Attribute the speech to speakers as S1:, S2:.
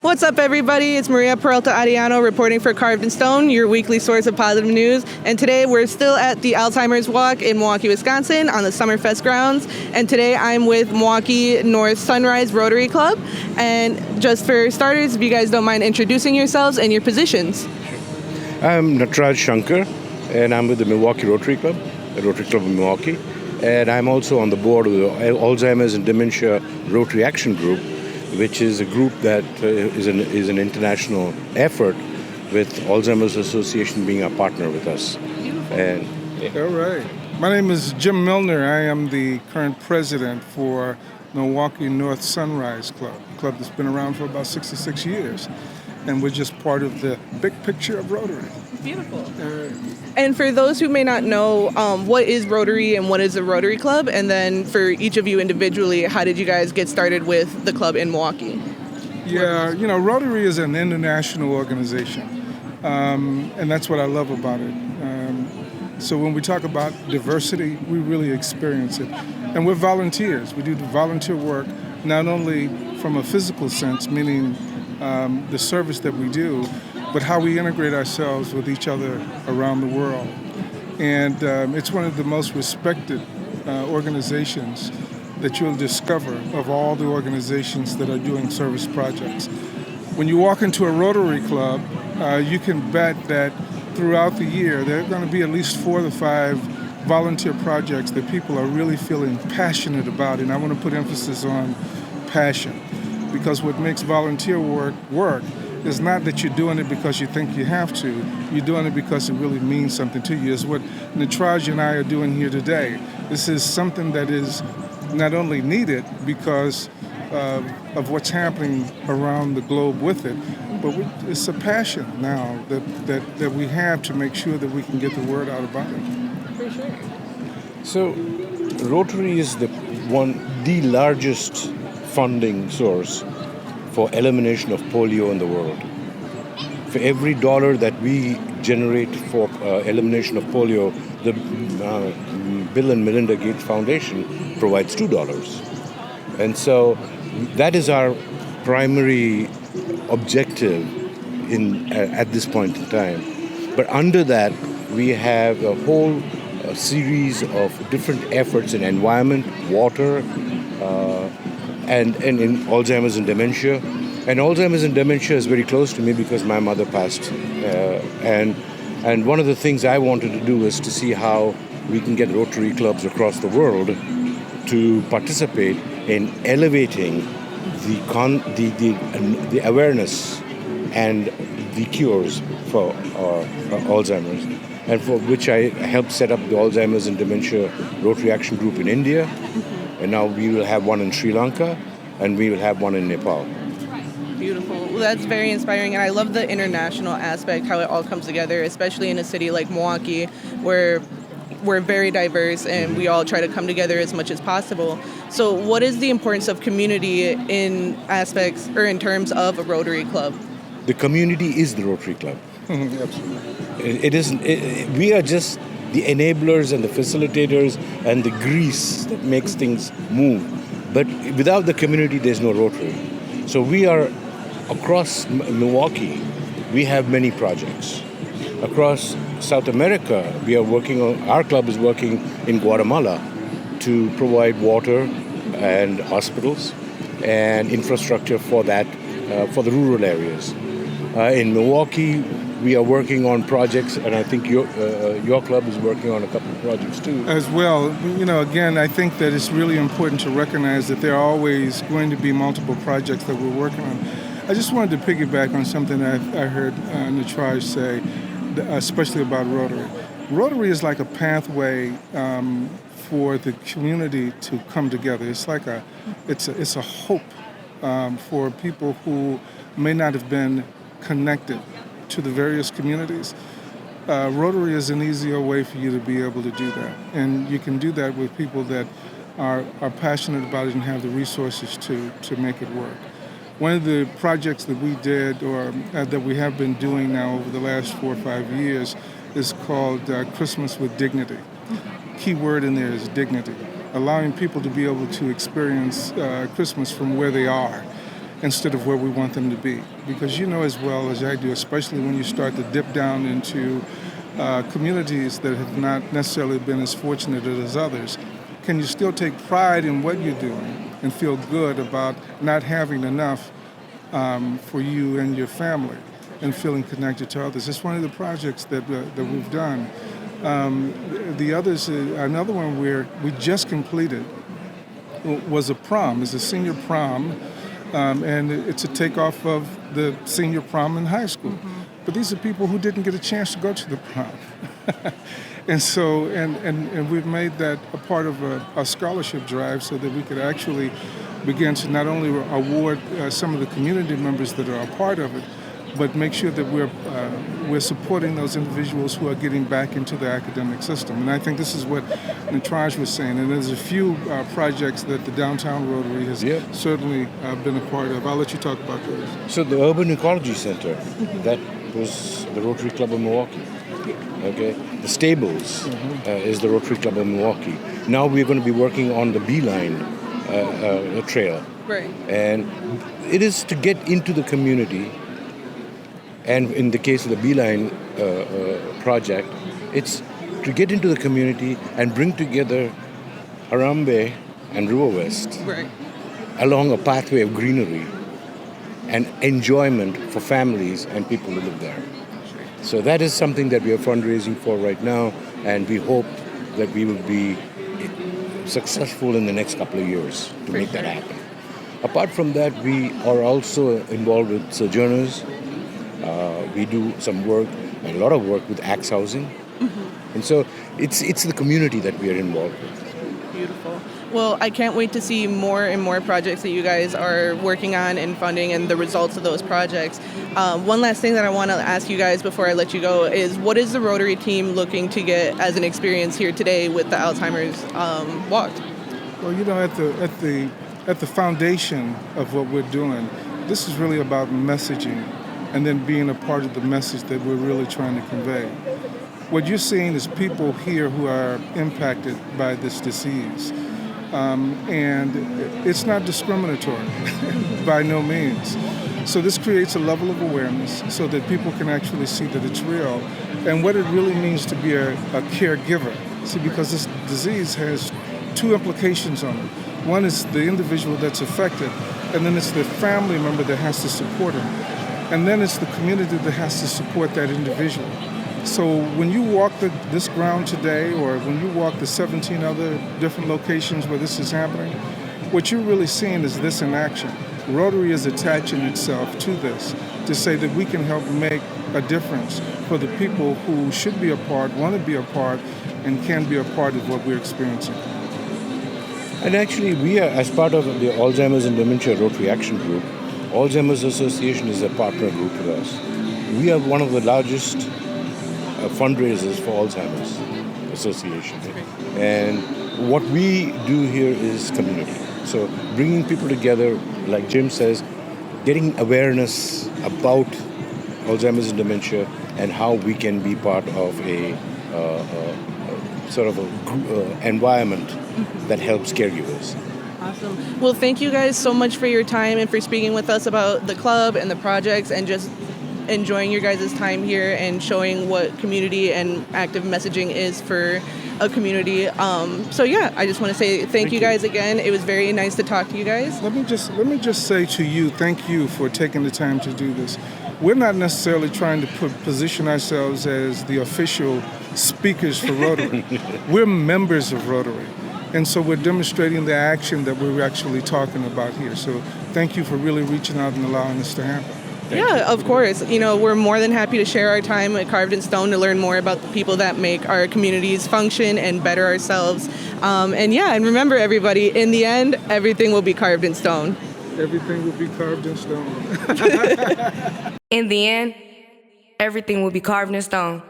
S1: What's up, everybody? It's Maria Peralta-Arellano reporting for Carvd in Stone, your weekly source of positive news. And today we're still at the Alzheimer's Walk in Milwaukee, Wisconsin on the Summerfest grounds. And today I'm with Milwaukee North Sunrise Rotary Club. And just for starters, if you guys don't mind introducing yourselves and your positions.
S2: I'm Natraj Shanker, and I'm with the Milwaukee Rotary Club, the Rotary Club of Milwaukee. And I'm also on the board of the Alzheimer's and Dementia Rotary Action Group, which is a group that is an international effort, with Alzheimer's Association being a partner with us. And
S3: All right. My name is Jim Milner. I am the current president for Milwaukee North Sunrise Club, a club that's been around for about 66 years. And we're just part of the big picture of Rotary.
S1: Beautiful. And for those who may not know, what is Rotary and what is a Rotary Club? And then for each of you individually, how did you guys get started with the club in Milwaukee?
S3: Yeah, Rotary is an international organization. And that's what I love about it. So when we talk about diversity, we really experience it. And we're volunteers. We do the volunteer work, not only from a physical sense, meaning the service that we do, but how we integrate ourselves with each other around the world. And it's one of the most respected organizations that you'll discover of all the organizations that are doing service projects. When you walk into a Rotary Club, you can bet that throughout the year there are going to be at least 4 to 5 volunteer projects that people are really feeling passionate about. And I want to put emphasis on passion, because what makes volunteer work is not that you're doing it because you think you have to. You're doing it because it really means something to you. It's what Natraj and I are doing here today. This is something that is not only needed because of what's happening around the globe with it, but it's a passion now that we have to make sure that we can get the word out about it.
S1: For sure.
S2: so Rotary is the largest funding source for elimination of polio in the world. For every dollar that we generate for elimination of polio, the Bill and Melinda Gates Foundation provides $2. And so that is our primary objective at this point in time. But under that, we have a whole series of different efforts in environment, water, and in Alzheimer's and dementia. And Alzheimer's and dementia is very close to me because my mother passed. And one of the things I wanted to do is to see how we can get Rotary clubs across the world to participate in elevating the awareness and the cures for Alzheimer's, and for which I helped set up the Alzheimer's and Dementia Rotary Action Group in India. And now we will have one in Sri Lanka, and we will have one in Nepal.
S1: Beautiful. Well, that's very inspiring, and I love the international aspect, how it all comes together, especially in a city like Milwaukee, where we're very diverse and we all try to come together as much as possible. So what is the importance of community in aspects or in terms of a Rotary Club?
S2: The community is the Rotary Club.
S3: Absolutely.
S2: It isn't. We are just the enablers and the facilitators and the grease that makes things move. But without the community, there's no Rotary. So we are across Milwaukee. We have many projects. Across South America, our club is working in Guatemala to provide water and hospitals and infrastructure for that, for the rural areas. In Milwaukee, we are working on projects, and I think your club is working on a couple of projects too.
S3: As well, again, I think that it's really important to recognize that there are always going to be multiple projects that we're working on. I just wanted to piggyback on something I heard Natraj say, especially about Rotary. Rotary is like a pathway for the community to come together. It's like it's a hope for people who may not have been connected to the various communities. Rotary is an easier way for you to be able to do that. And you can do that with people that are passionate about it and have the resources to make it work. One of the projects that we did, or that we have been doing now over the last 4 or 5 years, is called Christmas with Dignity. Key word in there is dignity, allowing people to be able to experience Christmas from where they are. instead of where we want them to be. Because you know as well as I do, especially when you start to dip down into communities that have not necessarily been as fortunate as others, can you still take pride in what you're doing and feel good about not having enough for you and your family and feeling connected to others? It's one of the projects that we've done. The others, another one where we just completed was a prom. It's a senior prom, and it's a takeoff of the senior prom in high school. Mm-hmm. But these are people who didn't get a chance to go to the prom. And so, and we've made that a part of a scholarship drive so that we could actually begin to not only award some of the community members that are a part of it, but make sure that we're supporting those individuals who are getting back into the academic system. And I think this is what Natraj was saying. And there's a few projects that the Downtown Rotary has certainly been a part of. I'll let you talk about those.
S2: So the Urban Ecology Center, that was the Rotary Club of Milwaukee. Okay, the Stables is the Rotary Club of Milwaukee. Now we're going to be working on the Beeline trail.
S1: Right.
S2: And it is to get into the community. And in the case of the Beeline project, it's to get into the community and bring together Harambe and River West along a pathway of greenery and enjoyment for families and people who live there. So that is something that we are fundraising for right now, and we hope that we will be successful in the next couple of years to make that happen. Apart from that, we are also involved with sojourners. We do some work, a lot of work with Axe Housing. Mm-hmm. And so it's the community that we are involved with.
S1: Beautiful. Well, I can't wait to see more and more projects that you guys are working on and funding and the results of those projects. One last thing that I want to ask you guys before I let you go is, what is the Rotary team looking to get as an experience here today with the Alzheimer's walk?
S3: Well, you know, at the foundation of what we're doing, this is really about messaging and then being a part of the message that we're really trying to convey. What you're seeing is people here who are impacted by this disease. And it's not discriminatory by no means. So this creates a level of awareness so that people can actually see that it's real and what it really means to be a caregiver. See, because this disease has two implications on it. One is the individual that's affected, and then it's the family member that has to support him. And then it's the community that has to support that individual. So when you walk this ground today, or when you walk the 17 other different locations where this is happening, what you're really seeing is this in action. Rotary is attaching itself to this to say that we can help make a difference for the people who should be a part, want to be a part, and can be a part of what we're experiencing.
S2: And actually, we are, as part of the Alzheimer's and Dementia Rotary Action Group, Alzheimer's Association is a partner group with us. We are one of the largest fundraisers for Alzheimer's Association. And what we do here is community. So bringing people together, like Jim says, getting awareness about Alzheimer's and dementia and how we can be part of a sort of a environment that helps caregivers.
S1: Awesome. Well, thank you guys so much for your time and for speaking with us about the club and the projects and just enjoying your guys' time here and showing what community and active messaging is for a community. So yeah, I just want to say thank you guys again. It was very nice to talk to you guys.
S3: Let me just say to you, thank you for taking the time to do this. We're not necessarily trying to position ourselves as the official speakers for Rotary. We're members of Rotary. And so we're demonstrating the action that we're actually talking about here. So thank you for really reaching out and allowing this to happen.
S1: Yeah, of course. You know, we're more than happy to share our time at Carved in Stone to learn more about the people that make our communities function and better ourselves. And remember, everybody, in the end, everything will be carved in stone.
S3: Everything will be carved in stone.
S4: In the end, everything will be carved in stone.